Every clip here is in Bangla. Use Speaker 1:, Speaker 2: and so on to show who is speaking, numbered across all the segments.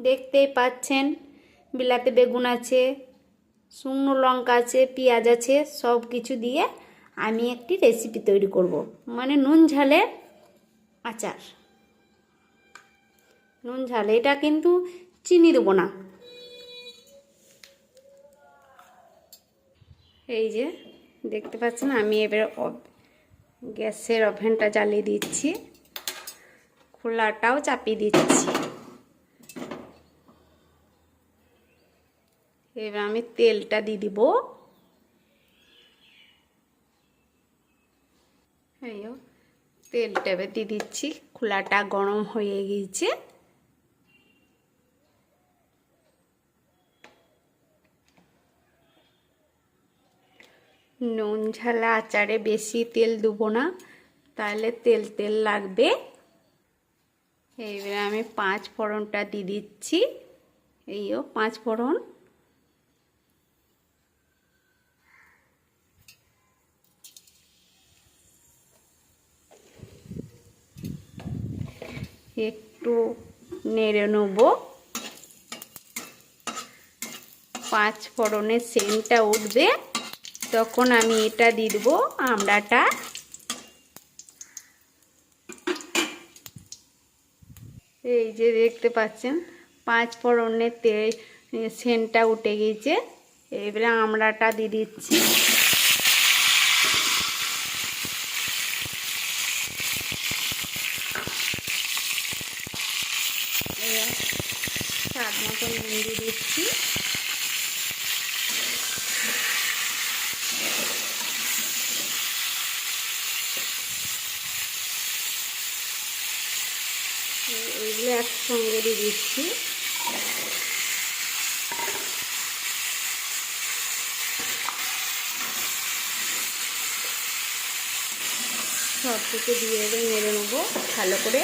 Speaker 1: দেখতেই পাচ্ছেন বিলাতি বেগুন আছে, শুকনো লঙ্কা আছে, পেঁয়াজ আছে, সব কিছু দিয়ে আমি একটি রেসিপি তৈরি করব, মানে নুন ঝালের আচার। নুন ঝাল, এটা কিন্তু চিনি দেবো না। এই যে দেখতে পাচ্ছেন, আমি এবার গ্যাসের ওভেনটা জ্বালিয়ে দিচ্ছি, খোলাটাও চাপিয়ে দিচ্ছি। এবার আমি তেলটা দিয়ে দিব। এই তেলটা এবার দিয়ে দিচ্ছি, খোলাটা গরম হয়ে গিয়েছে। নুন ঝালা আচারে বেশি তেল দেবো না, তাহলে তেল তেল লাগবে। এইবারে আমি 5 ফোড়নটা দিয়ে দিচ্ছি। এইও 5 ফোড়ন। একটু নেড়ে নেব। 5 ফোড়নের সেন্টটা উঠবে, তখন আমি এটা দিয়ে দেবো আমড়াটা। এই যে দেখতে পাচ্ছেন 5 ফোড়নের সেন্টটা উঠে গিয়েছে। এবারে আমড়াটা দিয়ে দিচ্ছি। স্বাদ মতো নুন দিয়ে দিচ্ছি। এগুলো একসঙ্গে দিয়ে দিচ্ছি। সব কিছু দিয়ে নেড়ে নেবো ভালো করে।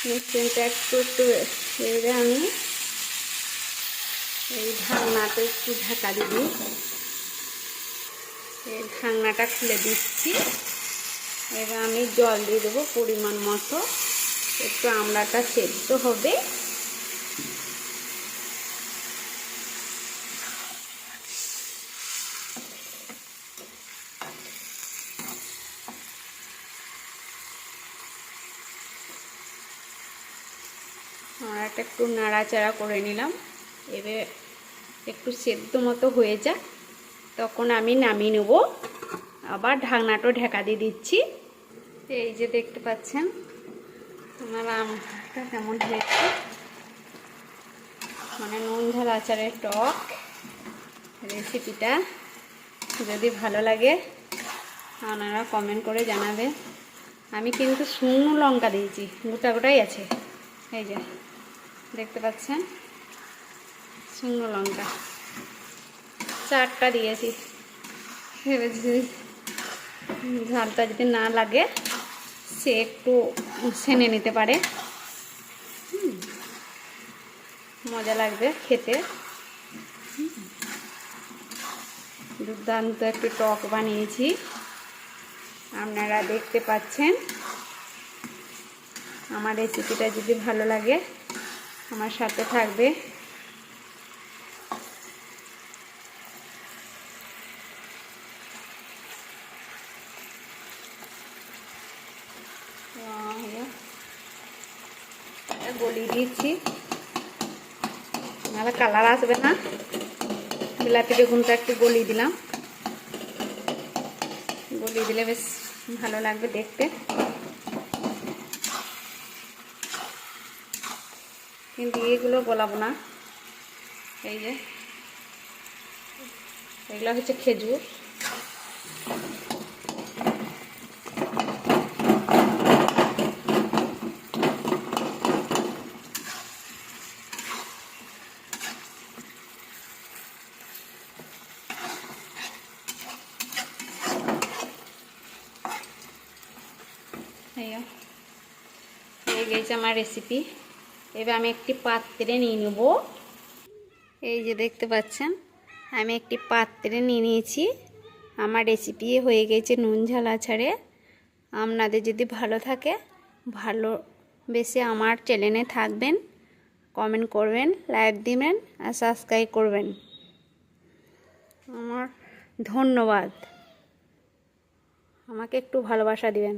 Speaker 1: মিক্সিটা একটু এবারে আমি এই ঢাকনাটা একটু ঢাকা দিবি। এই ঢাকনাটা খুলে দিচ্ছি। এবার আমি জল দিয়ে দেবো পরিমাণ মতো, একটু আমড়াটা সেদ্ধ হবে। আমড়াটা একটু নাড়াচাড়া করে নিলাম। এবার একটু সেদ্ধ মতো হয়ে যাক, তখন আমি নামিয়ে নেব। আবার ঢাকনাটা ঢাকা দিয়ে দিচ্ছি। এই যে দেখতে পাচ্ছেন আমার আমটা কেমন হয়েছে, মানে নুন ঝাল আচারের টক রেসিপিটা। যদি ভালো লাগে আপনারা কমেন্ট করে জানাবেন। আমি কিন্তু শুকনো লঙ্কা দিয়েছি, গোটা গোটাই আছে। এই যে দেখতে পাচ্ছেন শুকনো লঙ্কা 4টা দিয়েছি। এবার যদি ঝালটা যদি না লাগে সে একটু সেনে নিতে পারে, মজা লাগবে খেতে। দুর্দান্ত একটু টক বানিয়েছি, আপনারা দেখতে পাচ্ছেন। আমার রেসিপিটা যদি ভালো লাগে আমার সাথে থাকবে। গলিয়ে দিচ্ছি, নাহলে কালার আসবে না। বিলাতি বেগুনটা একটু গলিয়ে দিলাম, গলিয়ে দিলে বেশ ভালো লাগবে দেখতে। কিন্তু এগুলো গলাবো না। এই যে এগুলো হচ্ছে খেজুর। হয়ে গেছে আমার রেসিপি। এবার আমি একটি পাত্রে নিয়ে নেব। এই যে দেখতে পাচ্ছেন আমি একটি পাত্রে নিয়ে নিয়েছি। আমার রেসিপি হয়ে গেছে নুন ঝাল আচারে। আপনাদের যদি ভালো থাকে ভালোবেসে আমার চ্যানেলে থাকবেন, কমেন্ট করবেন, লাইক দিবেন আর সাবস্ক্রাইব করবেন। আমার ধন্যবাদ, আমাকে একটু ভালোবাসা দিবেন।